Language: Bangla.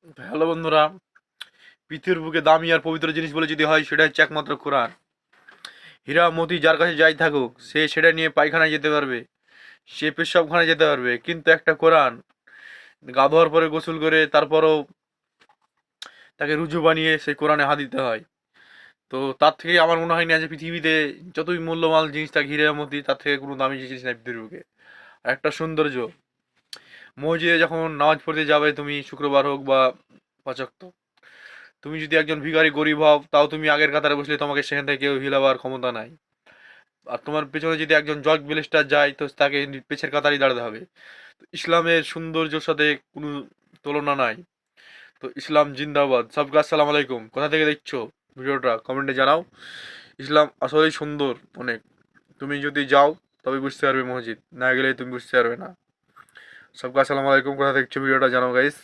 হ্যালো বন্ধুরা, পৃথিবীর বুকে দামি আর পবিত্র জিনিস বলে যদি হয় সেটা হচ্ছে একমাত্র কোরআন। হীরা মতি যার কাছে যাই থাকুক সে সেটা নিয়ে পায়খানায় যেতে পারবে, সে পেশাবখানায় যেতে পারবে, কিন্তু একটা কোরআন গা ধোয়ার পরে গোসল করে তারপরও তাকে রুজু বানিয়ে সেই কোরআনে হাত দিতে হয়। তো তার থেকে আমার মনে হয় না যে পৃথিবীতে যতই মূল্যবান জিনিস থাকে হীরা মতি তার থেকে কোনো দামি জিনিস নাই পৃথিবীর বুকে। আর একটা সৌন্দর্য, মসজিদে যখন নামাজ পড়তে যাবে তুমি, শুক্রবার হোক বা পাঁচ ওয়াক্ত, তুমি যদি একজন ভিখারি গরিব হও তাও তুমি আগের কাতারে বসলে তোমাকে সেখান থেকে কেউ হিলাবার ক্ষমতা নাই। আর তোমার পেছনে যদি একজন জজ ব্যারিস্টার যায় তো তাকে পেছের কাতারই দাঁড়াতে হবে। তো ইসলামের সৌন্দর্যের সাথে কোনো তুলনা নাই। তো ইসলাম জিন্দাবাদ। সবকা আসসালামু আলাইকুম। কোথা থেকে দেখছো ভিডিওটা কমেন্টে জানাও। ইসলাম আসলেই সুন্দর অনেক। তুমি যদি যাও তবে বুঝতে পারবে মসজিদ, না গেলে তুমি বুঝতে পারবে না। সবকা আসসালামু আলাইকুম। কোথা থেকে দেখছো ভিডিওটা জানাও গাইস।